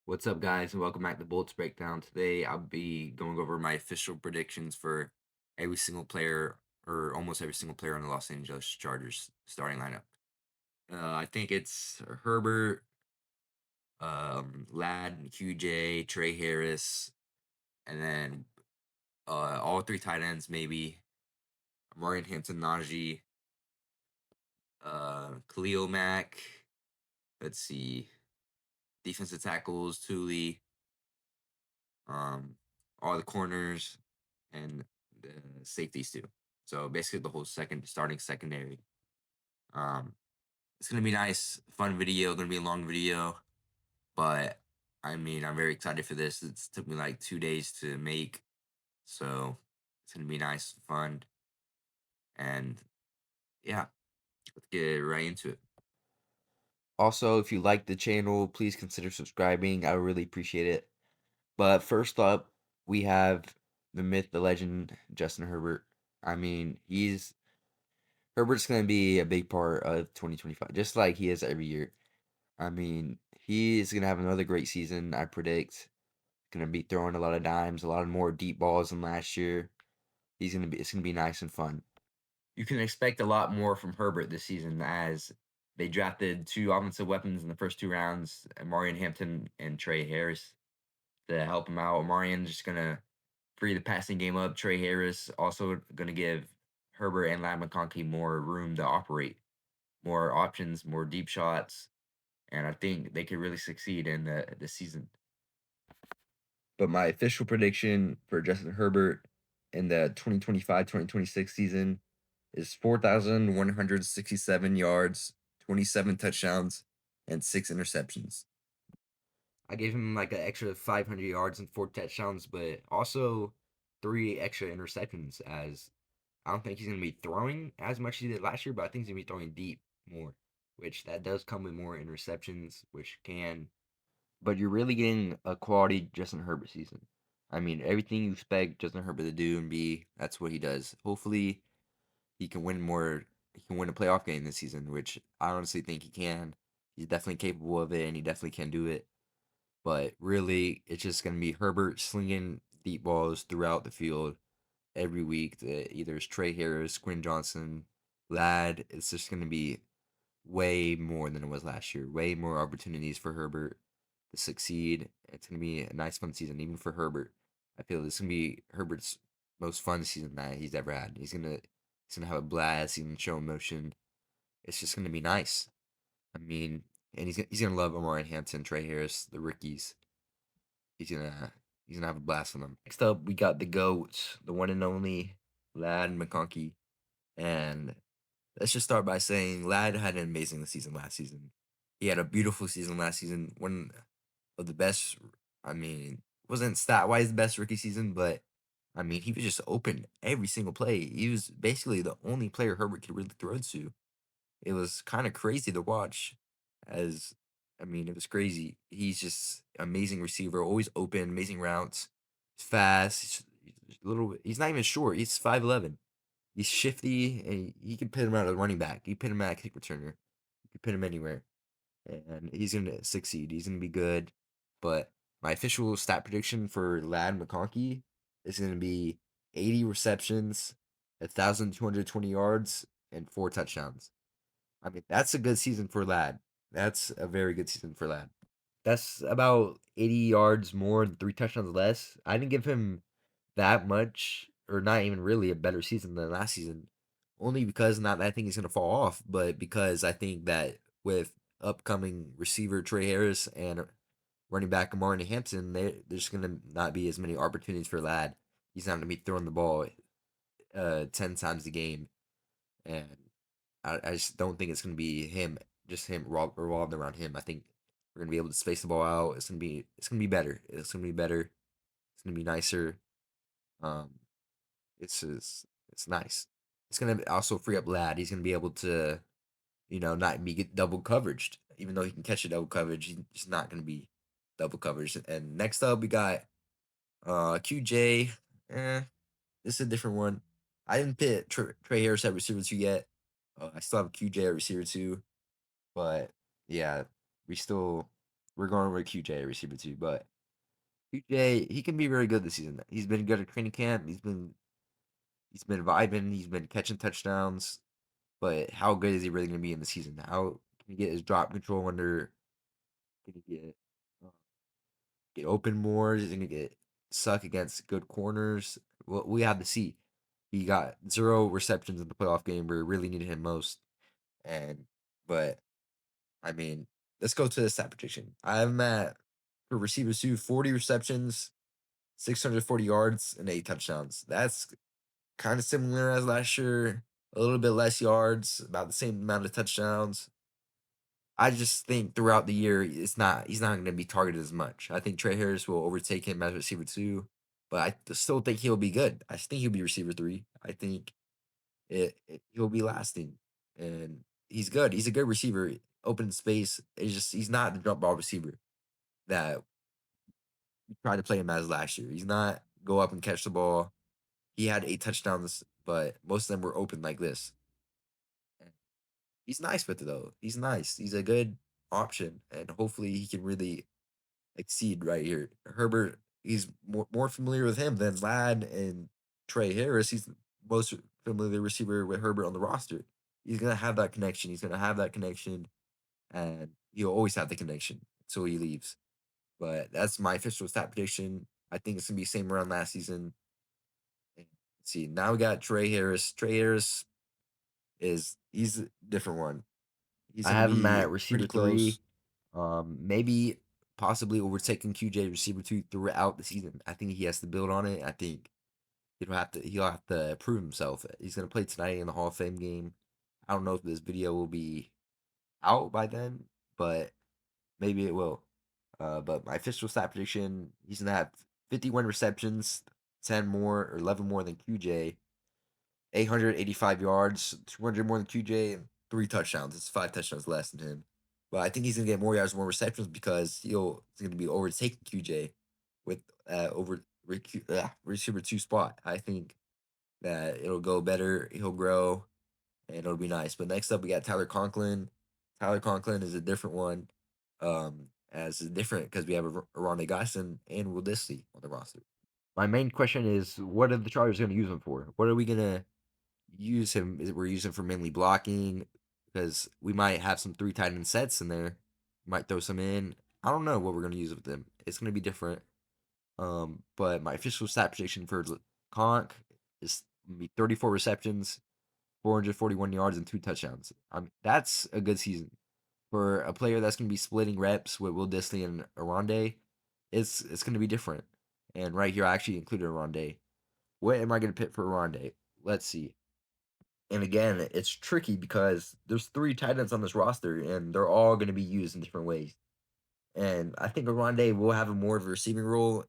What's up, guys, and welcome back to Bolts Breakdown. Today, I'll be going over my official predictions for every single player, or almost every single player on the Los Angeles Chargers starting lineup. I think it's Herbert, Ladd, QJ, Trey Harris, and then all three tight ends, maybe Marion Hampton, Najee, Khalil Mack. Let's see, defensive tackles, Thule, um, all the corners, and the safeties too. So basically, the whole starting secondary. Um, it's gonna be nice, fun video. Gonna be a long video, but I mean, I'm very excited for this. It's took me like 2 days to make, so it's gonna be nice, fun, and yeah, let's get right into it. Also, if you like the channel, please consider subscribing. I would really appreciate it. But first up, we have the myth, the legend, Justin Herbert. I mean, Herbert's going to be a big part of 2025, just like he is every year. I mean, he is going to have another great season, I predict. Going to be throwing a lot of dimes, a lot of more deep balls than last year. It's going to be nice and fun. You can expect a lot more from Herbert this season as they drafted two offensive weapons in the first two rounds, Marion Hampton and Trey Harris, to help him out. Marion's just going to free the passing game up. Trey Harris also going to give Herbert and Ladd McConkey more room to operate, more options, more deep shots, and I think they could really succeed in the season. But my official prediction for Justin Herbert in the 2025-2026 season is 4,167 yards, 27 touchdowns, and 6 interceptions. I gave him like an extra 500 yards and 4 touchdowns, but also three extra interceptions. As I don't think he's going to be throwing as much as he did last year, but I think he's going to be throwing deep more, which that does come with more interceptions, which can. But you're really getting a quality Justin Herbert season. I mean, everything you expect Justin Herbert to do and be, that's what he does. Hopefully, he can win more. He can win a playoff game this season, which I honestly think he can. He's definitely capable of it, and he definitely can do it. But really, it's just going to be Herbert slinging deep balls throughout the field every week. Either it's Trey Harris, Quinn Johnson, Ladd. It's just going to be way more than it was last year. Way more opportunities for Herbert to succeed. It's going to be a nice, fun season, even for Herbert. I feel this is going to be Herbert's most fun season that he's ever had. He's gonna have a blast. He's gonna show emotion. It's just gonna be nice. I mean, and he's gonna love Omar and Hampton, Trey Harris, the rookies. He's gonna he's gonna have a blast with them. Next up, we got the goats, the one and only Ladd McConkey, and let's just start by saying Ladd had an amazing season last season. He had a beautiful season last season, one of the best. I mean, wasn't stat wise the best rookie season, but I mean, he was just open every single play. He was basically the only player Herbert could really throw to. It was kind of crazy to watch. As I mean, it was crazy. He's just amazing receiver, always open, amazing routes. He's fast. He's a little. He's not even short. He's 5'11". He's shifty, and he can put him out as a running back. You put him at a kick returner. You can put him anywhere, and he's gonna succeed. He's gonna be good. But my official stat prediction for Ladd McConkey is gonna be 80 receptions, 1,220 yards, and 4 touchdowns. I mean, that's a good season for Ladd. That's a very good season for Ladd. That's about 80 yards more and 3 touchdowns less. I didn't give him that much, or not even really a better season than last season. Only because not that I think he's gonna fall off, but because I think that with upcoming receiver Trey Harris and running back Amari Hampton, there's gonna not be as many opportunities for Ladd. He's not gonna be throwing the ball 10 times a game, and I just don't think it's gonna be him, just him revolved around him. I think we're gonna be able to space the ball out. It's gonna be better. It's gonna be better. It's gonna be nicer. Um, it's nice. It's gonna also free up Ladd. He's gonna be able to, not be get double coveraged. Even though he can catch a double coverage, he's just not gonna be double coverage. And next up, we got QJ. Eh, this is a different one. I didn't pit Trey Harris at receiver two yet. I still have QJ at receiver two, but yeah, we still we're going with QJ at receiver two. But QJ, he can be very good this season. He's been good at training camp. He's been vibing. He's been catching touchdowns. But how good is he really going to be in the season? How can he get his drop control under? Can he uh, get open more? Is he going to get suck against good corners? Well, we have to see. He got 0 receptions in the playoff game where we really needed him most. And but I mean, let's go to the stat prediction. I have him at for receivers two, 40 receptions, 640 yards, and 8 touchdowns. That's kind of similar as last year. A little bit less yards, about the same amount of touchdowns. I just think throughout the year, he's not going to be targeted as much. I think Trey Harris will overtake him as receiver two, but still think he'll be good. I think he'll be receiver three. I think he'll be lasting, and he's good. He's a good receiver, open space. It's just he's not the jump ball receiver that we tried to play him as last year. He's not go up and catch the ball. He had 8 touchdowns, but most of them were open like this. He's nice with it though. He's nice. He's a good option, and hopefully he can really exceed right here. Herbert, he's more familiar with him than Ladd and Trey Harris. He's the most familiar receiver with Herbert on the roster. He's gonna have that connection. He's gonna have that connection, and he'll always have the connection until he leaves. But that's my official stat prediction. I think it's gonna be same around last season. Let's see, now we got Trey Harris. Trey Harris he's a different one. He's I gonna have him be at receiver pretty close. three. Maybe possibly overtaking QJ receiver two throughout the season. I think he has to build on it. I think he'll have to prove himself. He's gonna play tonight in the Hall of Fame game. I don't know if this video will be out by then, but maybe it will. But my official stat prediction, he's gonna have 51 receptions, 10 more or 11 more than QJ, 885 yards, 200 more than QJ, and 3 touchdowns. It's 5 touchdowns less than him. But I think he's gonna get more yards, more receptions because he's gonna be overtaking QJ with receiver two spot. I think that it'll go better. He'll grow, and it'll be nice. But next up, we got Tyler Conklin. Tyler Conklin is a different one. As different because we have Ronnie Geisen and Will Disley on the roster. My main question is, what are the Chargers going to use him for? What are we going to use him? Is it we're using for mainly blocking? Because we might have some 3 tight end sets in there. Might throw some in. I don't know what we're going to use with them. It's going to be different. But my official stat prediction for Conk is gonna be 34 receptions, 441 yards, and 2 touchdowns. That's a good season for a player that's going to be splitting reps with Will Disley and Aronde. It's going to be different. And right here, I actually included Aronde. What am I going to pick for Aronde? Let's see. And again, it's tricky because there's 3 tight ends on this roster, and they're all going to be used in different ways. And I think Aronde will have a more of a receiving role.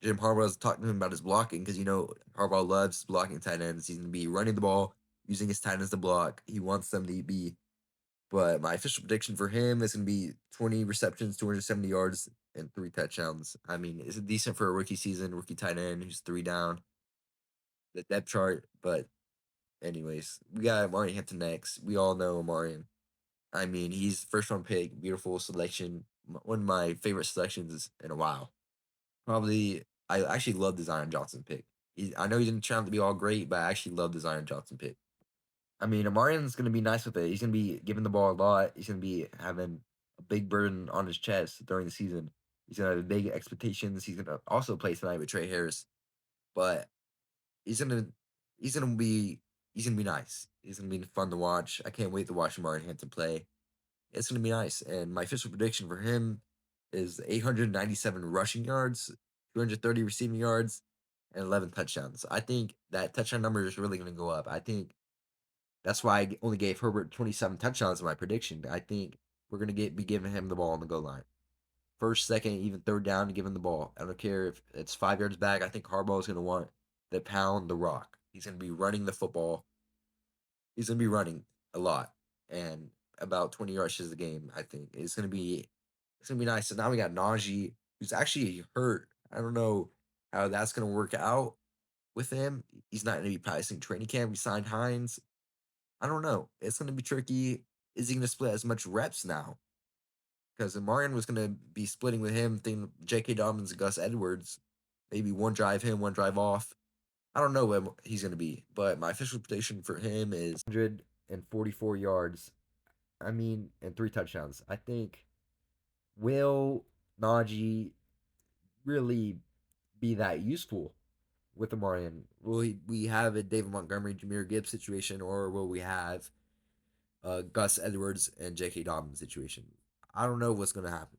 Jim Harbaugh's talking to him about his blocking because Harbaugh loves blocking tight ends. He's going to be running the ball, using his tight ends to block. He wants them to be. But my official prediction for him is going to be 20 receptions, 270 yards, and 3 touchdowns. I mean, it's decent for a rookie season, rookie tight end who's 3 down. The depth chart, but anyways, we got Marion Hampton next. We all know Marion. I mean, he's first round pick, beautiful selection, one of my favorite selections in a while. Probably, I actually love the Zion Johnson pick. I know he didn't turn out to be all great, but I actually love the Zion Johnson pick. I mean, Amarian's going to be nice with it. He's going to be giving the ball a lot. He's going to be having a big burden on his chest during the season. He's going to have big expectations. He's going to also play tonight with Trey Harris, but he's going to he's going to be he's going to be nice. He's going to be fun to watch. I can't wait to watch Amarian Hampton play. It's going to be nice. And my official prediction for him is 897 rushing yards, 230 receiving yards, and 11 touchdowns. I think that touchdown number is really going to go up. I think that's why I only gave Herbert 27 touchdowns in my prediction. I think we're gonna be giving him the ball on the goal line. First, second, even third down to give him the ball. I don't care if it's 5 yards back. I think Harbaugh is gonna want to pound the rock. He's gonna be running the football. He's gonna be running a lot and about 20 rushes a game. I think it's gonna be nice. So now we got Najee, who's actually hurt. I don't know how that's gonna work out with him. He's not gonna be practicing training camp. We signed Hines. I don't know. It's going to be tricky. Is he going to split as much reps now? because Marion was gonna be splitting with him, thinking J.K. Dobbins and Gus Edwards, maybe one drive him, one drive off. I don't know what he's gonna be, but my official prediction for him is 144 yards. I mean, and 3 touchdowns. I think will Najee really be that useful with Amarian? we have a David Montgomery, Jameer Gibbs situation, or will we have Gus Edwards and J.K. Dobbins situation? I don't know what's gonna happen,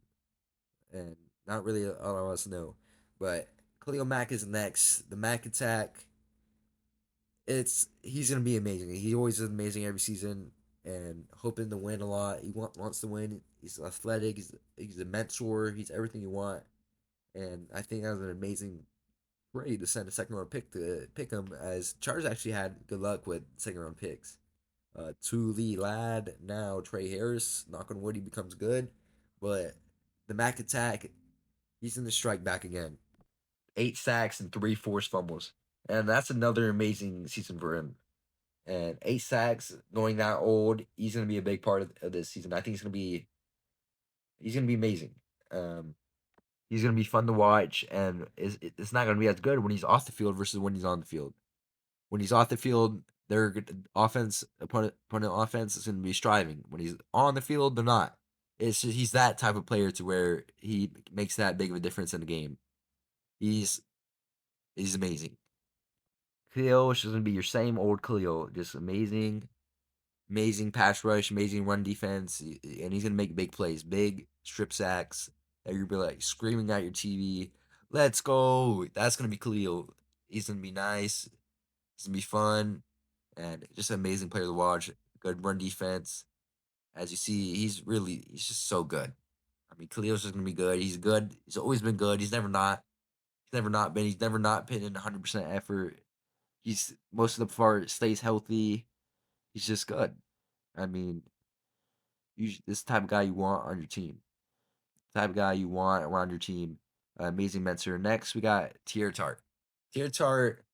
and not really a lot of us know. But Khalil Mack is next. The Mack attack. He's gonna be amazing. He always is amazing every season, and hoping to win a lot. He wants to win. He's athletic. He's a mentor. He's everything you want. And I think that was an amazing trade to send a second round pick to pick him. As Chargers actually had good luck with second round picks. Lee Ladd, now Trey Harris. Knock on wood, he becomes good. But the Mac attack, he's in the strike back again. 8 sacks and 3 forced fumbles. And that's another amazing season for him. And 8 sacks, going that old, he's gonna be a big part of this season. I think he's gonna be amazing. Um, he's gonna be fun to watch, and it's not gonna be as good when he's off the field versus when he's on the field. When he's off the field, their opponent offense is gonna be striving. When he's on the field, they're not. He's that type of player to where he makes that big of a difference in the game. He's he's amazing. Khalil is just gonna be your same old Khalil, just amazing, amazing pass rush, amazing run defense, and he's gonna make big plays, big strip sacks that you'll be like screaming at your TV, "Let's go!" That's gonna be Khalil. He's gonna be nice. He's gonna be fun, and just an amazing player to watch. Good run defense. As you see, he's just so good. I mean, Khalil's just gonna be good. He's good. He's always been good. He's never not. He's never not been. He's never not put in 100% effort. He's most of the part stays healthy. He's just good. I mean, this type of guy you want on your team. Type of guy you want around your team. Amazing mentor. Next, we got Tier Tart. Tier Tart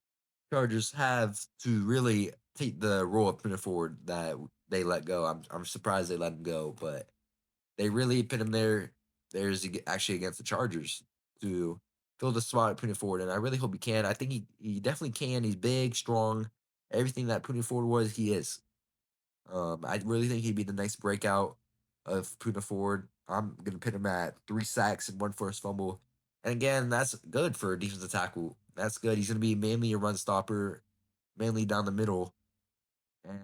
Chargers have to really take the role of putting forward that they let go. I'm surprised they let him go, but they really put him there. There's actually against the Chargers to fill the spot at putting forward, and I really hope he can. I think he definitely can. He's big, strong, everything that putting forward was. He is. I really think he'd be the next breakout of Puna Ford. I'm gonna put him at 3 sacks and 1 forced fumble. And again, that's good for a defensive tackle. That's good. He's gonna be mainly a run stopper, mainly down the middle, and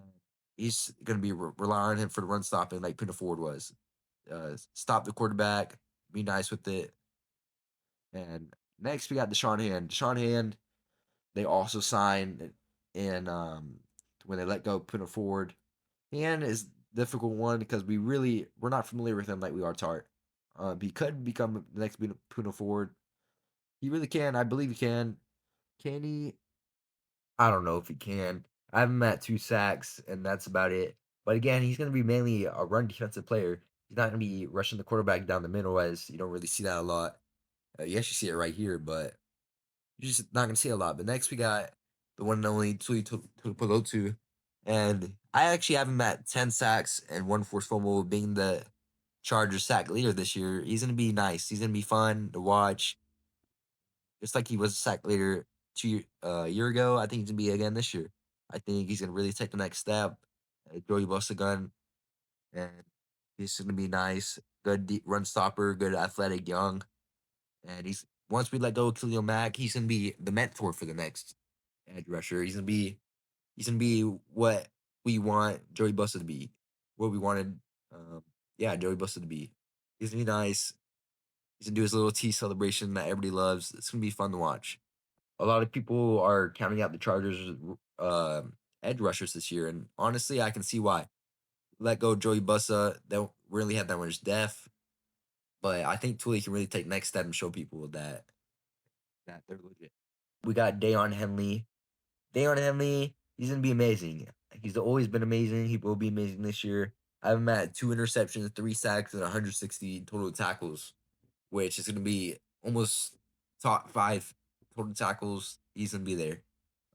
he's gonna be relying on him for the run stopping like Puna Ford was. Stop the quarterback, be nice with it. And next we got Deshaun Hand. Deshaun Hand, they also signed in when they let go Puna Ford. Hand is difficult one because we're not familiar with him like we are Tart. He could become the next Puna Ford. He really can. I believe he can. Can he? I don't know if he can. I have him at 2 sacks, and that's about it. But again, he's going to be mainly a run defensive player. He's not going to be rushing the quarterback down the middle, as you don't really see that a lot. You actually see it right here, but you're just not going to see it a lot. But next, we got the one and only Tui Tuipulotu. And I actually have him at 10 sacks and 1 forced fumble, being the Chargers sack leader this year. He's going to be nice. He's going to be fun to watch. Just like he was a sack leader year ago, I think he's going to be again this year. I think he's going to really take the next step. Joey bust a gun, and he's going to be nice. Good run stopper, good athletic, young. And once we let go of Khalil Mack, he's going to be the mentor for the next edge rusher. He's gonna be what we want Joey Bosa to be. What we wanted, Joey Bosa to be. He's gonna be nice. He's gonna do his little tea celebration that everybody loves. It's gonna be fun to watch. A lot of people are counting out the Chargers edge rushers this year, and honestly, I can see why. Let go Joey Bosa. They don't really have that much depth, but I think Tully can really take next step and show people that they're legit. We got Dayon Henley. Dayon Henley, he's gonna be amazing. He's always been amazing. He will be amazing this year. I have him at 2 interceptions, 3 sacks, and 160 total tackles, which is gonna be almost top 5 total tackles. He's gonna be there.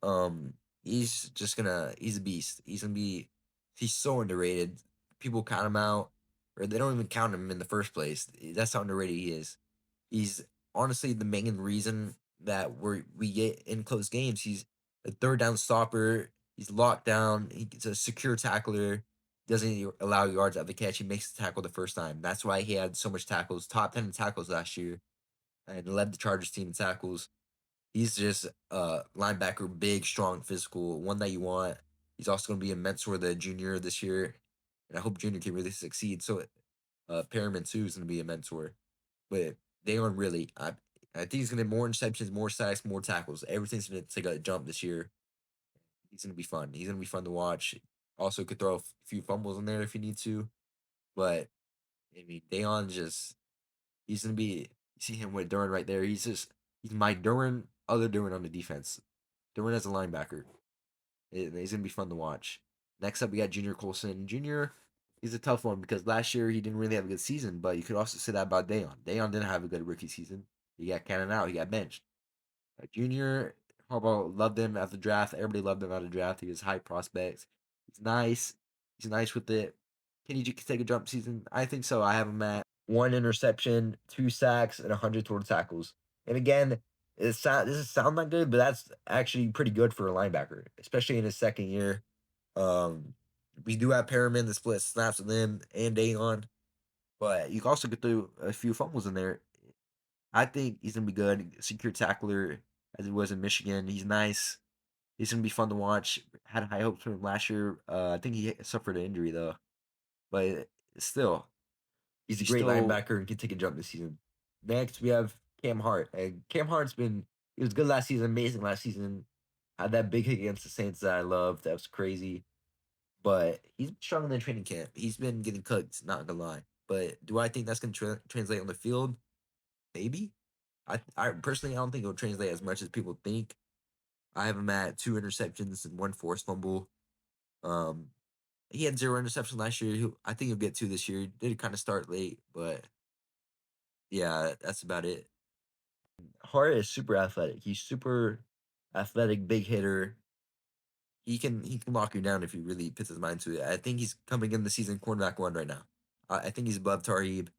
Um, he's a beast. He's so underrated. People count him out or they don't even count him in the first place. That's how underrated he is. He's honestly the main reason that we get in close games. He's a third down stopper. He's locked down. He's a secure tackler. Doesn't allow yards at the catch. He makes the tackle the first time. That's why he had so much tackles. Top 10 in tackles last year, and led the Chargers team in tackles. He's just a linebacker, big, strong, physical, one that you want. He's also going to be a mentor the junior this year, and I hope junior can really succeed. So, Perriman too is going to be a mentor, but Dayon really, I think he's going to have more interceptions, more sacks, more tackles. Everything's going to take a jump this year. He's going to be fun. He's going to be fun to watch. Also, could throw a few fumbles in there if you need to, but I mean, Dayon just he's going to be. You see him with Duran right there. He's my Duran, other Duran on the defense. Duran as a linebacker. He's gonna be fun to watch. Next up, we got Junior Colson. Junior, he's a tough one because last year he didn't really have a good season, but you could also say that about Dayon. Dayon didn't have a good rookie season. He got cannon out. He got benched. Junior, Harbaugh loved him at the draft. Everybody loved him at the draft. He was high prospects. He's nice. He's nice with it. Can he take a jump season? I think so. I have him at one interception, 2 sacks, and 100 total tackles. And again, this doesn't sound that good, but that's actually pretty good for a linebacker, especially in his second year. Um, we do have Perriman that split snaps with him and Dayon, but you can also get through a few fumbles in there. I think he's gonna be good. Secure tackler as he was in Michigan. He's nice. He's gonna be fun to watch. Had high hopes for him last year. I think he suffered an injury though, but still, he's a He's great still linebacker and can take a jump this season. Next, we have Cam Hart. And Cam Hart's been he was good last season, amazing last season. Had that big hit against the Saints that I love. That was crazy. But he's been struggling in training camp. He's been getting cooked, not gonna lie. But do I think that's gonna translate on the field? Maybe. I personally I don't think it'll translate as much as people think. I have him at 2 interceptions and 1 forced fumble. Um, he had 0 interceptions last year. I think he'll get 2 this year. Did kind of start late, but yeah, that's about it. Hart is super athletic. He's super athletic, big hitter. He can lock you down if he really puts his mind to it. I think he's coming in the season cornerback one right now. I think he's above Tarheeb.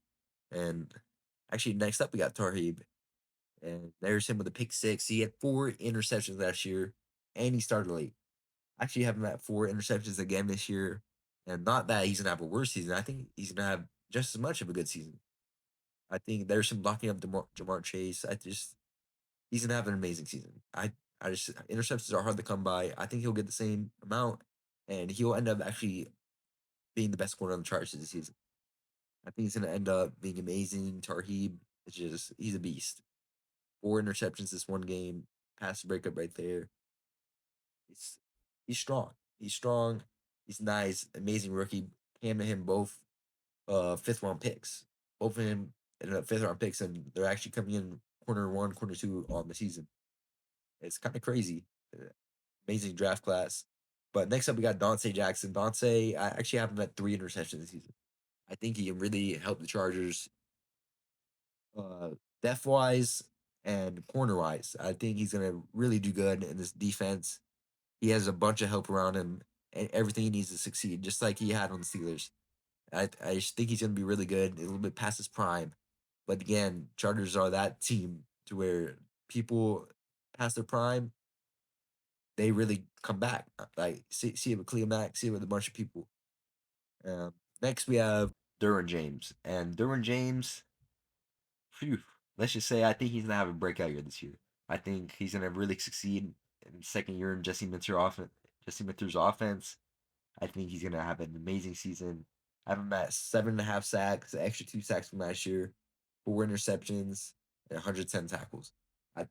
And actually, next up we got Tarheeb, and there's him with a pick six. He had 4 interceptions last year, and he started late. Actually, have him at 4 interceptions again this year, and not that he's gonna have a worse season. I think he's gonna have just as much of a good season. I think there's some blocking up Jamar Chase. He's gonna have an amazing season. I just interceptions are hard to come by. I think he'll get the same amount, and he'll end up actually being the best corner on the charts this season. I think he's gonna end up being amazing. Tarheeb is just he's a beast. 4 interceptions this one game, pass breakup right there. He's he's strong. He's strong. He's nice. Amazing rookie. Cam and him both 5th round picks. Both of them ended up 5th round picks, and they're actually coming in corner one, corner two on the season. It's kind of crazy. Amazing draft class. But next up, we got Dante Jackson. Dante, I actually have him at 3 interceptions this season. I think he can really help the Chargers, uh, depth wise and corner wise. I think he's gonna really do good in this defense. He has a bunch of help around him and everything he needs to succeed, just like he had on the Steelers. I just think he's gonna be really good, a little bit past his prime. But again, Chargers are that team to where people past their prime they really come back. Like see it with Cleo Mack, see it with a bunch of people. Um, Next we have Derwin James, and Derwin James, phew, let's just say I think he's gonna have a breakout year this year. I think he's gonna really succeed in the second year in Jesse Minter's offense. I think he's gonna have an amazing season. I have him at 7.5 sacks, an extra 2 sacks from last year, 4 interceptions, and 110 tackles. I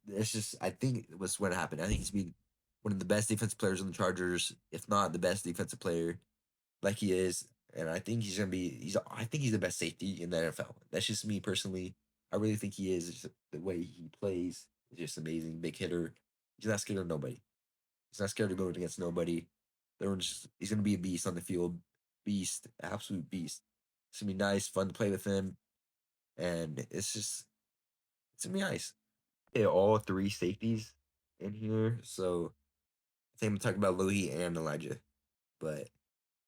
think what's going to happen. I think he's be one of the best defensive players on the Chargers, if not the best defensive player, like he is. And I think he's gonna be. I think he's the best safety in the NFL. That's just me personally. I really think he is. It's just the way he plays is just amazing. Big hitter. He's not scared of nobody. He's not scared of going against nobody. He's gonna be a beast on the field. Beast, absolute beast. It's gonna be nice, fun to play with him. And it's gonna be nice. Yeah, all 3 safeties in here. So I think I'm talking about Lohi and Elijah. But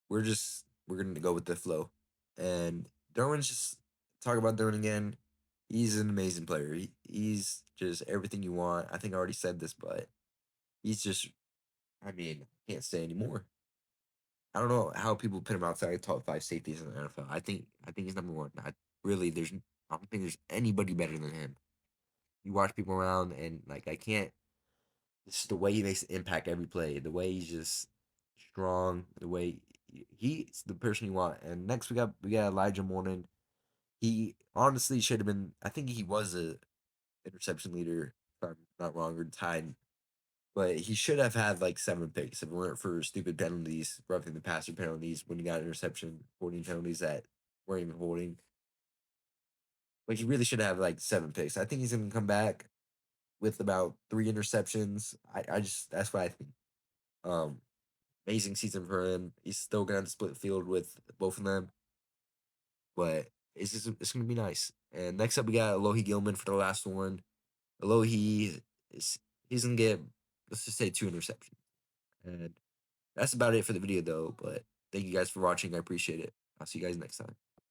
we're gonna go with the flow. And Derwin's just talk about Derwin again. He's an amazing player. He's just everything you want. I think I already said this, but he's just. I mean, can't say anymore. I don't know how people put him outside top five safeties in the NFL. I think he's number one. I don't think there's anybody better than him. You watch people around and like I can't. It's the way he makes an impact every play. The way he's just strong. The way he's the person you want. And next we got Elijah Morning. He honestly should have been. I think he was a interception leader, if I'm not wrong, or tied. But he should have had like 7 picks if it weren't for stupid penalties, roughing the passer penalties when he got interception, holding penalties that weren't even holding. But he really should have like 7 picks. I think he's gonna come back with about 3 interceptions. I just that's what I think. Um, Amazing season for him. He's still gonna have to split field with both of them, but it's gonna be nice. And next up we got Alohi Gilman for the last one. Alohi is he's gonna get, let's just say, 2 interceptions. And that's about it for the video though. But thank you guys for watching. I appreciate it. I'll see you guys next time.